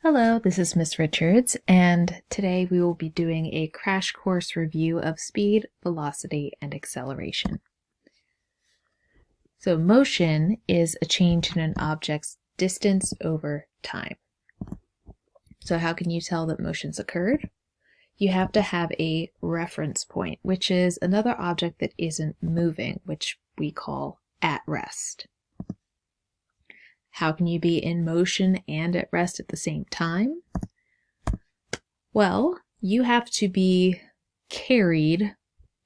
Hello, this is Miss Richards, and today we will be doing a crash course review of speed, velocity, and acceleration. So motion is a change in an object's distance over time. So how can you tell that motion's occurred? You have to have a reference point, which is another object that isn't moving, which we call at rest. How can you be in motion and at rest at the same time? Well, you have to be carried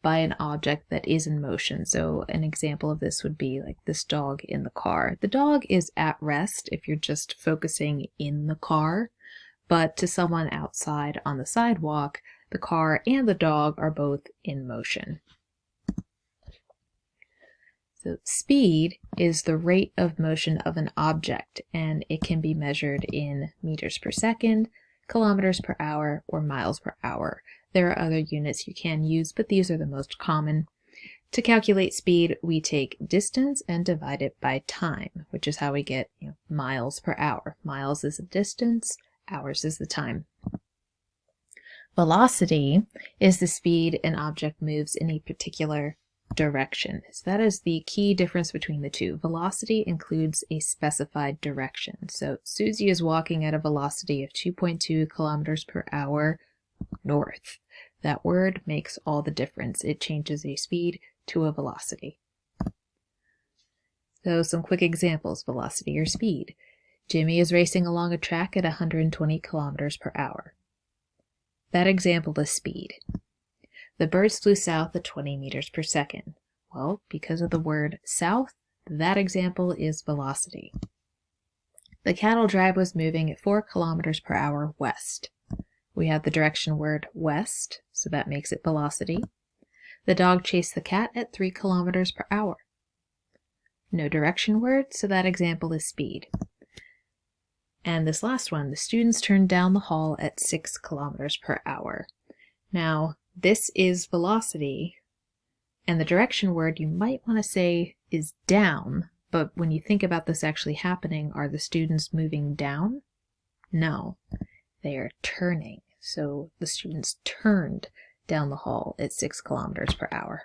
by an object that is in motion. So an example of this would be like this dog in the car. The dog is at rest if you're just focusing in the car, but to someone outside on the sidewalk, the car and the dog are both in motion. So speed is the rate of motion of an object, and it can be measured in meters per second, kilometers per hour, or miles per hour. There are other units you can use, but these are the most common. To calculate speed, we take distance and divide it by time, which is how we get miles per hour. Miles is the distance, hours is the time. Velocity is the speed an object moves in a particular direction. So that is the key difference between the two. Velocity includes a specified direction. So Susie is walking at a velocity of 2.2 kilometers per hour north. That word makes all the difference. It changes a speed to a velocity. So some quick examples, velocity or speed. Jimmy is racing along a track at 120 kilometers per hour. That example is speed. The birds flew south at 20 meters per second. Well, because of the word south, that example is velocity. The cattle drive was moving at 4 kilometers per hour west. We have the direction word west, so that makes it velocity. The dog chased the cat at 3 kilometers per hour. No direction word, so that example is speed. And this last one, the students turned down the hall at 6 kilometers per hour. Now, this is velocity, and the direction word you might want to say is down, but when you think about this actually happening, are the students moving down? No, they are turning. So the students turned down the hall at 6 kilometers per hour.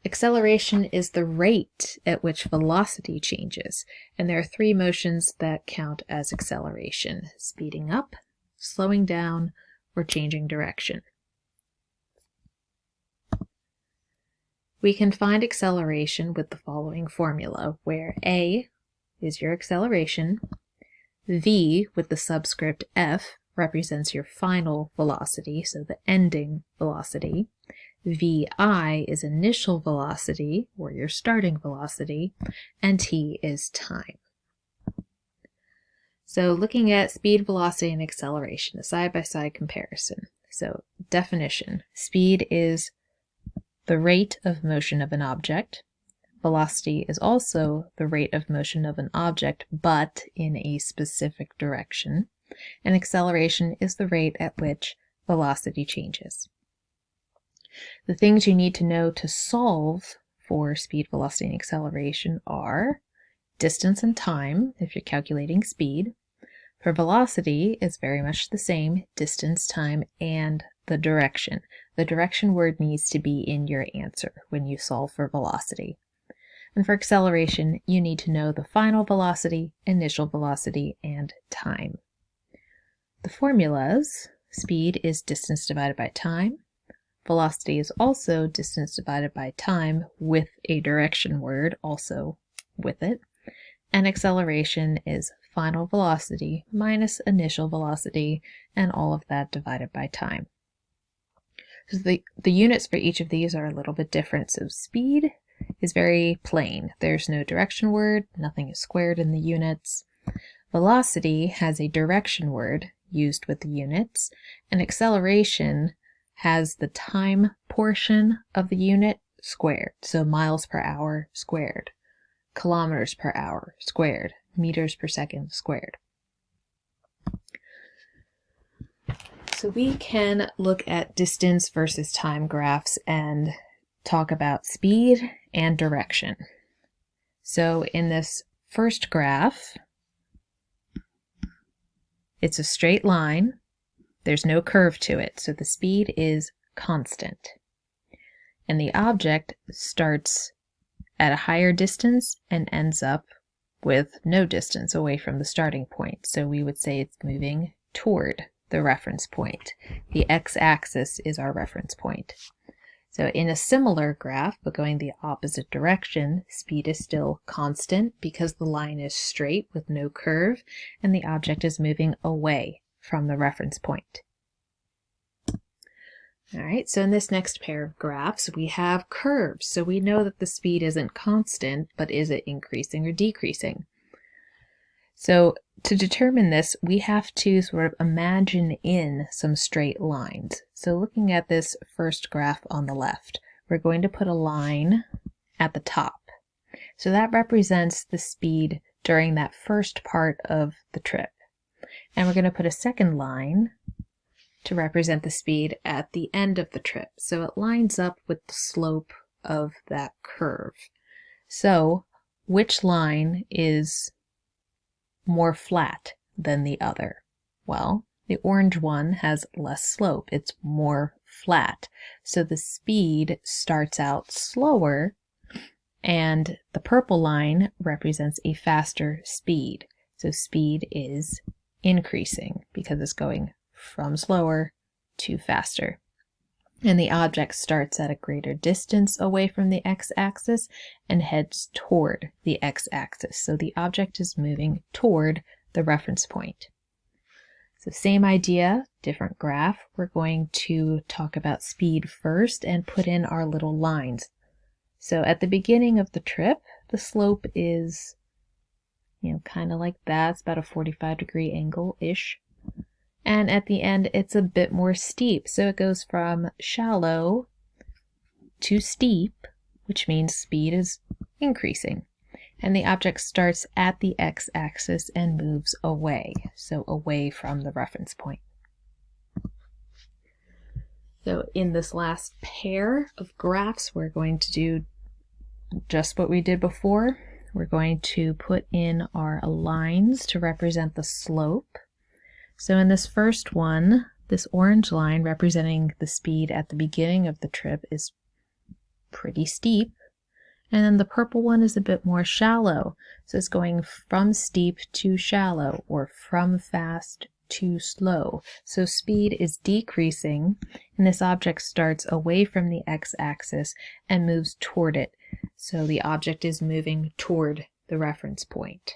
Acceleration is the rate at which velocity changes, and there are three motions that count as acceleration: speeding up, slowing down, or changing direction. We can find acceleration with the following formula, where A is your acceleration, V with the subscript F represents your final velocity, so the ending velocity, VI is initial velocity, or your starting velocity, and T is time. So looking at speed, velocity, and acceleration, a side-by-side comparison. So definition, speed is the rate of motion of an object. Velocity is also the rate of motion of an object, but in a specific direction. And acceleration is the rate at which velocity changes. The things you need to know to solve for speed, velocity, and acceleration are distance and time, if you're calculating speed. For velocity, it's very much the same, distance, time, and the direction. The direction word needs to be in your answer when you solve for velocity. And for acceleration, you need to know the final velocity, initial velocity, and time. The formulas, speed is distance divided by time. Velocity is also distance divided by time with a direction word also with it. And acceleration is final velocity minus initial velocity, and all of that divided by time. So the units for each of these are a little bit different. So speed is very plain. There's no direction word, nothing is squared in the units. Velocity has a direction word used with the units, and acceleration has the time portion of the unit squared. So miles per hour squared, kilometers per hour squared, meters per second squared. So we can look at distance versus time graphs and talk about speed and direction. So in this first graph, It's a straight line. There's no curve to it, so the speed is constant. And the object starts at a higher distance and ends up with no distance away from the starting point. So we would say it's moving toward the reference point. The x-axis is our reference point. So in a similar graph, but going the opposite direction, speed is still constant because the line is straight with no curve, and the object is moving away from the reference point. All right, so in this next pair of graphs, we have curves. So we know that the speed isn't constant, but is it increasing or decreasing? So to determine this, we have to sort of imagine in some straight lines. So looking at this first graph on the left, we're going to put a line at the top. So that represents the speed during that first part of the trip. And we're going to put a second line to represent the speed at the end of the trip. So it lines up with the slope of that curve. So which line is more flat than the other? Well, the orange one has less slope. It's more flat. So the speed starts out slower, and the purple line represents a faster speed. So speed is increasing because it's going from slower to faster. And the object starts at a greater distance away from the x-axis and heads toward the x-axis. So the object is moving toward the reference point. So same idea, different graph. We're going to talk about speed first and put in our little lines. So at the beginning of the trip, the slope is, kind of like that. It's about a 45-degree angle-ish. And at the end, it's a bit more steep. So it goes from shallow to steep, which means speed is increasing. And the object starts at the x-axis and moves away, so away from the reference point. So in this last pair of graphs, we're going to do just what we did before. We're going to put in our lines to represent the slope. So in this first one, this orange line representing the speed at the beginning of the trip is pretty steep. And then the purple one is a bit more shallow. So it's going from steep to shallow, or from fast to slow. So speed is decreasing, and this object starts away from the x-axis and moves toward it. So the object is moving toward the reference point.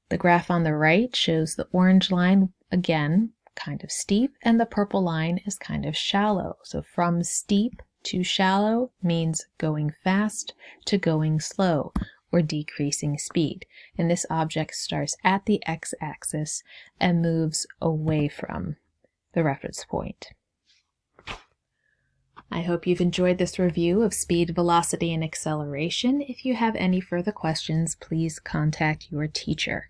The graph on the right shows the orange line, again, kind of steep, and the purple line is kind of shallow. So from steep to shallow means going fast to going slow, or decreasing speed. And this object starts at the x-axis and moves away from the reference point. I hope you've enjoyed this review of speed, velocity, and acceleration. If you have any further questions, please contact your teacher.